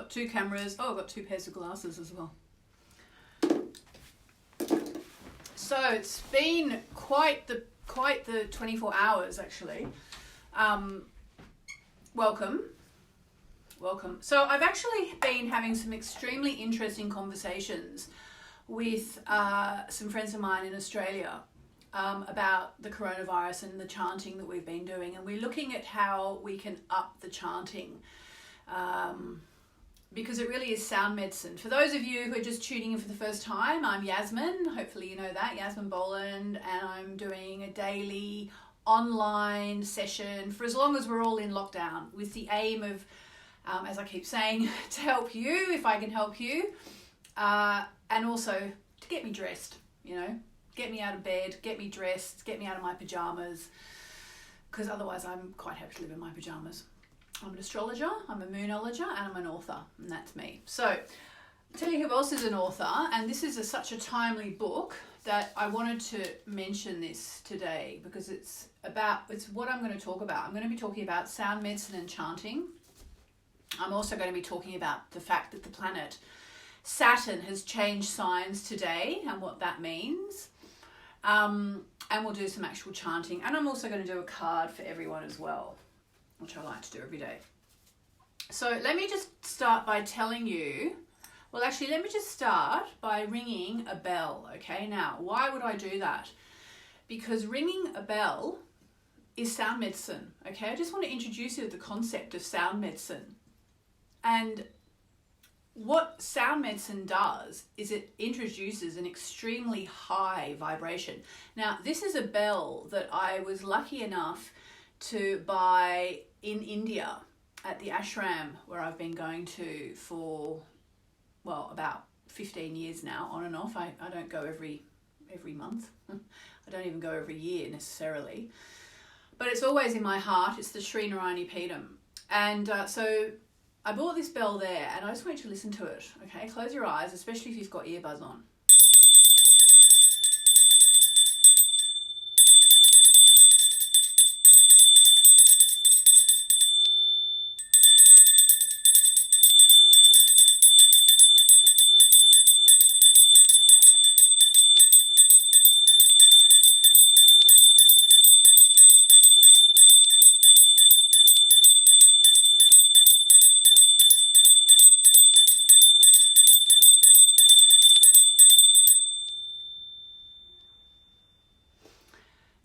got two cameras. Oh, I've got two pairs of glasses as well. So it's been quite the 24 hours actually. Welcome. So I've actually been having some extremely interesting conversations with some friends of mine in Australia about the coronavirus and the chanting that we've been doing, and we're looking at how we can up the chanting because it really is sound medicine. For those of you who are just tuning in for the first time, I'm Yasmin. Hopefully you know that, Yasmin Boland, and I'm doing a daily online session for as long as we're all in lockdown, with the aim of, as I keep saying, to help you if I can help you, and also to get me dressed, get me out of bed, get me dressed, get me out of my pajamas, because otherwise I'm quite happy to live in my pajamas. I'm an astrologer, I'm a moonologer, and I'm an author, and that's me. So I'll tell you who else is an author, and this is such a timely book that I wanted to mention this today because it's what I'm going to talk about. I'm going to be talking about sound medicine and chanting. I'm also going to be talking about the fact that the planet Saturn has changed signs today and what that means. And we'll do some actual chanting. And I'm also going to do a card for everyone as well, which I like to do every day. So let me just start by telling you, let me just start by ringing a bell, okay? Now, why would I do that? Because ringing a bell is sound medicine, okay? I just want to introduce you to the concept of sound medicine. And what sound medicine does is it introduces an extremely high vibration. Now, this is a bell that I was lucky enough to buy in India at the ashram where I've been going to for, about 15 years now, on and off. I don't go every month. I don't even go every year necessarily. But it's always in my heart. It's the Sri Narayani Peetham. And so I bought this bell there, and I just want you to listen to it, okay? Close your eyes, especially if you've got earbuds on.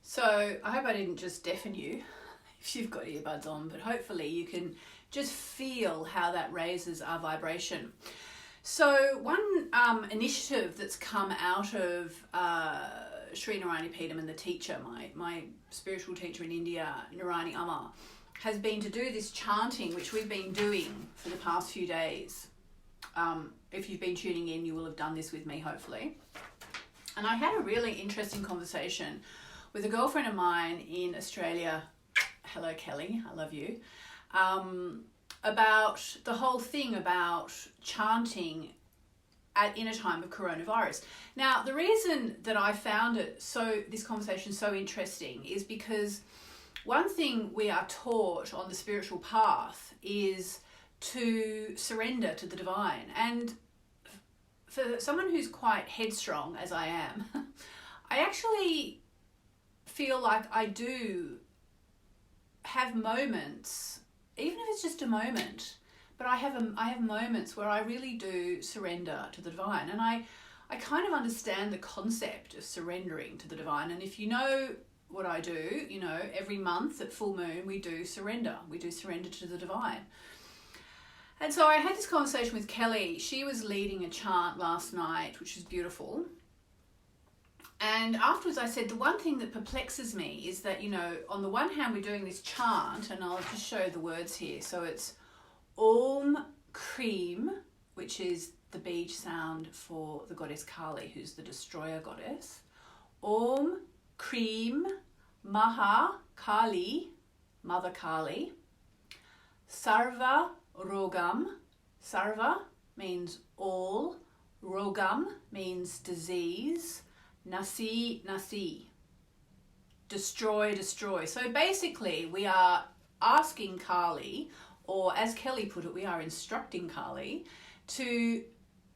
So I hope I didn't just deafen you if you've got earbuds on, but hopefully you can just feel how that raises our vibration. So one initiative that's come out of Sri Narayani Peetham and the teacher, my spiritual teacher in India, Narayani Amma, has been to do this chanting, which we've been doing for the past few days. If you've been tuning in, you will have done this with me, hopefully. And I had a really interesting conversation with a girlfriend of mine in Australia, hello Kelly, I love you, about the whole thing about chanting in a time of coronavirus. Now, the reason that I found this conversation so interesting is because one thing we are taught on the spiritual path is to surrender to the divine. And for someone who's quite headstrong, as I am, I actually feel like I do have moments, even if it's just a moment, but I have moments where I really do surrender to the divine. And I kind of understand the concept of surrendering to the divine. And if you know what I do, every month at full moon, we do surrender. We do surrender to the divine. And so I had this conversation with Kelly. She was leading a chant last night, which was beautiful. And afterwards I said, the one thing that perplexes me is that, on the one hand, we're doing this chant, and I'll just show the words here. So it's Om Kreem, which is the beach sound for the goddess Kali, who's the destroyer goddess. Om Kreem Maha Kali, Mother Kali. Sarva Rogam. Sarva means all. Rogam means disease. Nasi Nasi, destroy. So basically we are asking Kali, or as Kelly put it, we are instructing Kali to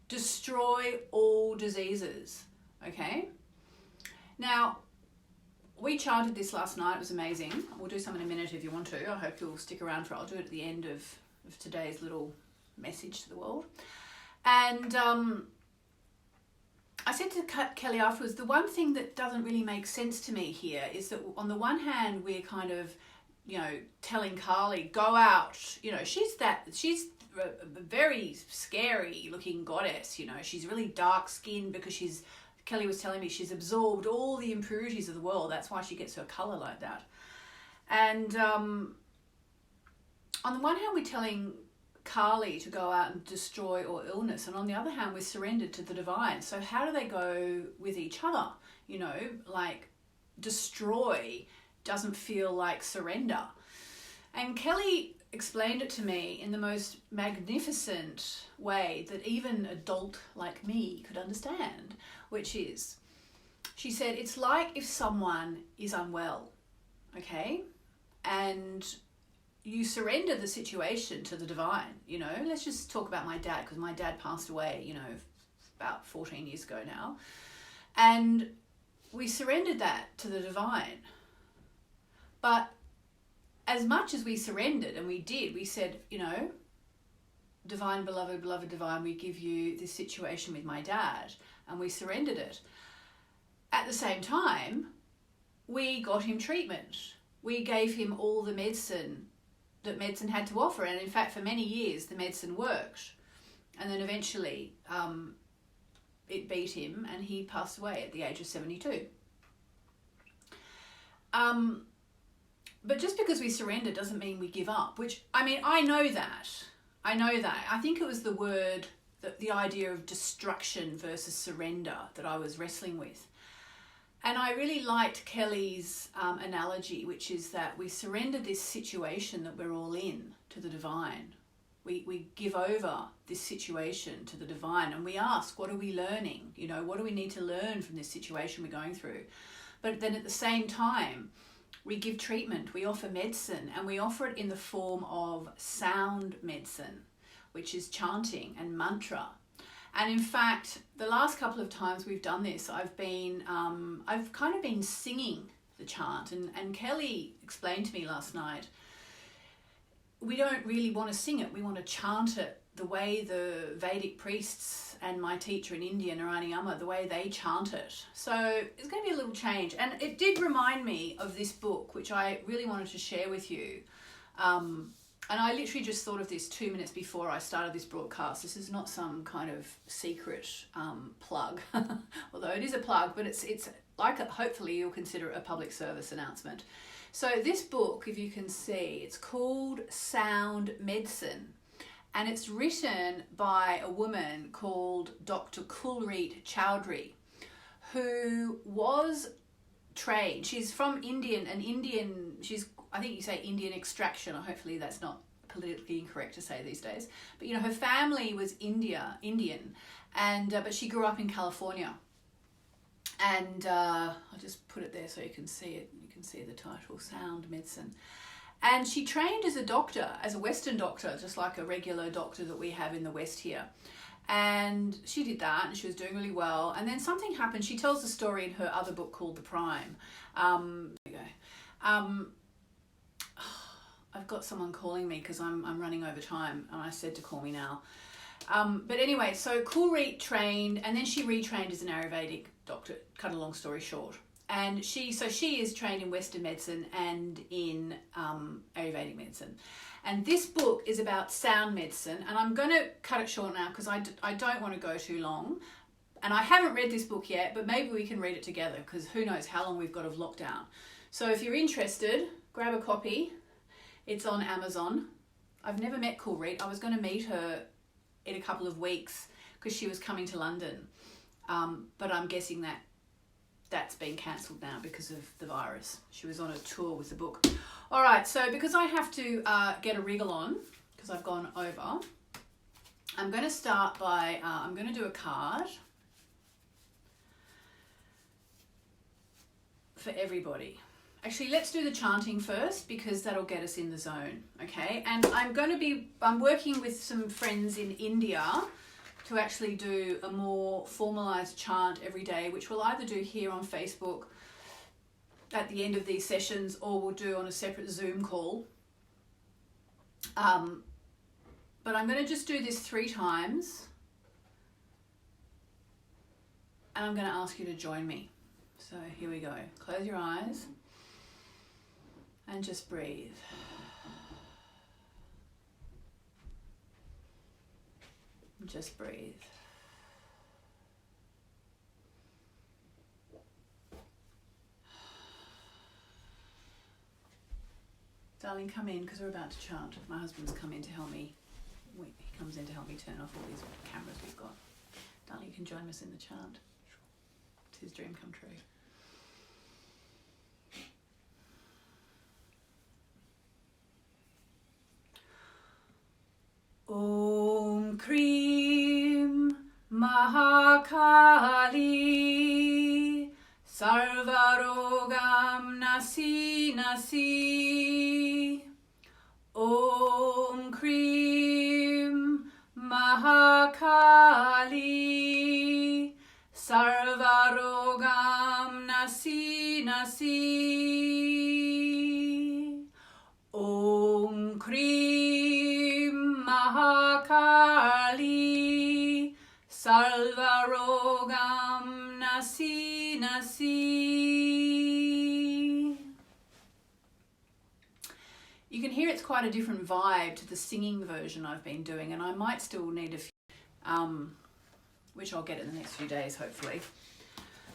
destroy all diseases, okay? Now, we chanted this last night. It was amazing. We'll do some in a minute if you want to. I hope you'll stick around for it. I'll do it at the end of today's little message to the world. And I said to Kelly afterwards, the one thing that doesn't really make sense to me here is that on the one hand, we're kind of, telling Kali, go out. She's a very scary looking goddess. She's really dark skinned because Kelly was telling me she's absorbed all the impurities of the world. That's why she gets her colour like that. And on the one hand, we're telling Kali to go out and destroy all illness, and on the other hand, we're surrendered to the divine. So how do they go with each other? Like destroy doesn't feel like surrender. And Kelly explained it to me in the most magnificent way that even an adult like me could understand, which is, she said, it's like if someone is unwell, okay? And you surrender the situation to the divine, Let's just talk about my dad, because my dad passed away, about 14 years ago now. And we surrendered that to the divine. But as much as we surrendered, and we did, we said, divine, beloved, beloved divine, we give you this situation with my dad, and we surrendered it. At the same time, we got him treatment. We gave him all the medicine that medicine had to offer, and in fact, for many years, the medicine worked. And then eventually, it beat him, and he passed away at the age of 72. But just because we surrender doesn't mean we give up, which, I know that. I think it was the word, the idea of destruction versus surrender that I was wrestling with. And I really liked Kelly's analogy, which is that we surrender this situation that we're all in to the divine. We give over this situation to the divine, and we ask, what are we learning? What do we need to learn from this situation we're going through? But then at the same time, we give treatment, we offer medicine, and we offer it in the form of sound medicine, which is chanting and mantra. And in fact, the last couple of times we've done this, I've kind of been singing the chant, and Kelly explained to me last night, we don't really want to sing it, we want to chant it the way the Vedic priests and my teacher in India, Narayani Amma, the way they chant it. So it's going to be a little change. And it did remind me of this book, which I really wanted to share with you. And I literally just thought of this 2 minutes before I started this broadcast. This is not some kind of secret plug, although it is a plug, but it's like, hopefully you'll consider it a public service announcement. So this book, if you can see, it's called Sound Medicine. And it's written by a woman called Dr. Kulreet Chowdhury, who was trained. She's from I think you say Indian extraction, or hopefully that's not politically incorrect to say these days. But her family was Indian, and but she grew up in California. And I'll just put it there so you can see it. You can see the title, Sound Medicine. And she trained as a doctor, as a Western doctor, just like a regular doctor that we have in the West here. And she did that, and she was doing really well. And then something happened. She tells the story in her other book called The Prime. There you go. I've got someone calling me because I'm running over time, and I said to call me now. But anyway, so Kulreet trained, and then she retrained as an Ayurvedic doctor. Cut a long story short. And she is trained in Western medicine and in Ayurvedic medicine. And this book is about sound medicine. And I'm going to cut it short now because I don't want to go too long. And I haven't read this book yet, but maybe we can read it together because who knows how long we've got of lockdown. So if you're interested, grab a copy. It's on Amazon. I've never met Kulreet. I was going to meet her in a couple of weeks because she was coming to London. But I'm guessing that's been cancelled now because of the virus. She was on a tour with the book. All right, so because I have to get a wriggle on, because I've gone over, I'm going to start by, I'm going to do a card for everybody, Actually, let's do the chanting first because that'll get us in the zone, okay? And I'm working with some friends in India to actually do a more formalized chant every day, which we'll either do here on Facebook at the end of these sessions or we'll do on a separate Zoom call. But I'm going to just do this 3 times and I'm going to ask you to join me. So here we go. Close your eyes. And just breathe. Just breathe. Darling, come in because we're about to chant. My husband's come in to help me. He comes in to help me turn off all these cameras we've got. Darling, you can join us in the chant. It's his dream come true. Om Kreem Maha Kali Sarva Rogam Nasi Nasi. Om Kreem Maha Kali Sarva Rogam Nasi Nasi. Om Kreem Maha Kali Sarva Rogam Nasi Nasi. You can hear it's quite a different vibe to the singing version I've been doing, and I might still need a few, which I'll get in the next few days hopefully,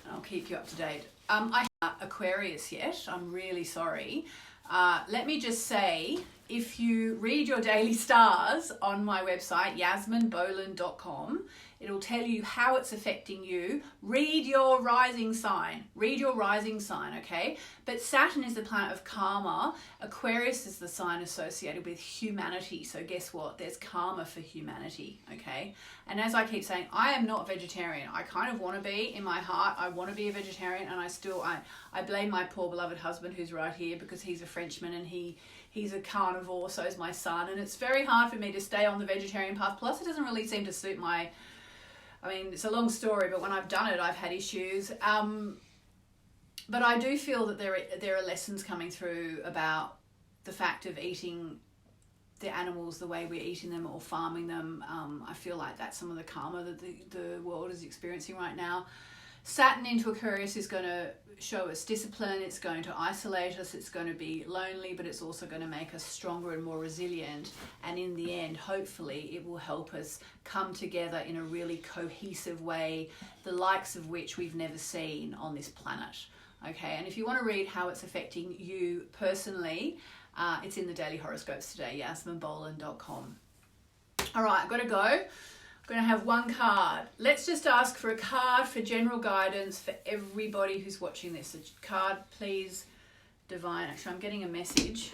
and I'll keep you up to date. I haven't Aquarius yet, I'm really sorry. Let me just say, if you read your daily stars on my website, yasminboland.com, it'll tell you how it's affecting you. Read your rising sign. Read your rising sign, okay? But Saturn is the planet of karma. Aquarius is the sign associated with humanity. So guess what? There's karma for humanity, okay? And as I keep saying, I am not vegetarian. I kind of want to be in my heart. I want to be a vegetarian, and I blame my poor beloved husband who's right here because he's a Frenchman and he's a carnivore, so is my son. And it's very hard for me to stay on the vegetarian path. Plus, it doesn't really seem to suit my... I mean, it's a long story, but when I've done it, I've had issues. But I do feel that there are lessons coming through about the fact of eating the animals the way we're eating them or farming them. I feel like that's some of the karma that the world is experiencing right now. Saturn into Aquarius is going to show us discipline, it's going to isolate us, it's going to be lonely, but it's also going to make us stronger and more resilient. And in the end, hopefully, it will help us come together in a really cohesive way, the likes of which we've never seen on this planet. Okay, and if you want to read how it's affecting you personally, it's in the daily horoscopes today, yasminboland.com. All right, I've got to go. I'm going to have one card. Let's just ask for a card for general guidance for everybody who's watching this. A card, please, divine. Actually, I'm getting a message.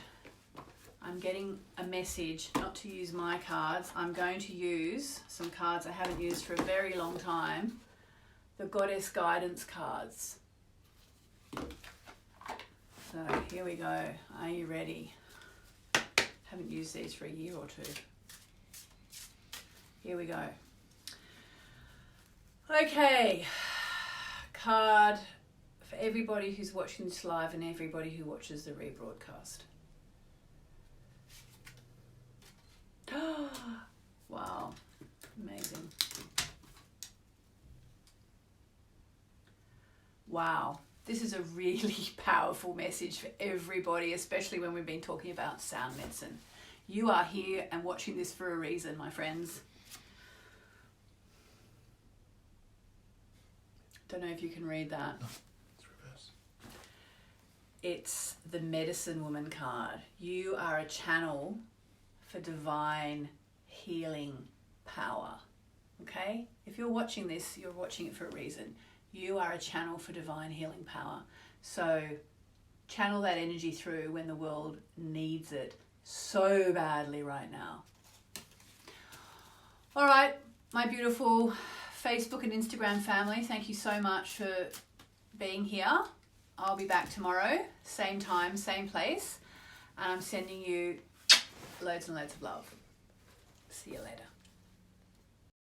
I'm getting a message not to use my cards. I'm going to use some cards I haven't used for a very long time. The Goddess Guidance cards. So here we go. Are you ready? Haven't used these for a year or two. Here we go. Okay, card for everybody who's watching this live and everybody who watches the rebroadcast. Wow, amazing. Wow, this is a really powerful message for everybody, especially when we've been talking about sound medicine. You are here and watching this for a reason, my friends. Don't know if you can read that. No, it's reverse. It's the Medicine Woman card. You are a channel for divine healing power. Okay? If you're watching this, you're watching it for a reason. You are a channel for divine healing power. So channel that energy through when the world needs it so badly right now. All right, my beautiful Facebook and Instagram family, thank you so much for being here. I'll be back tomorrow, same time, same place. And I'm sending you loads and loads of love. See you later.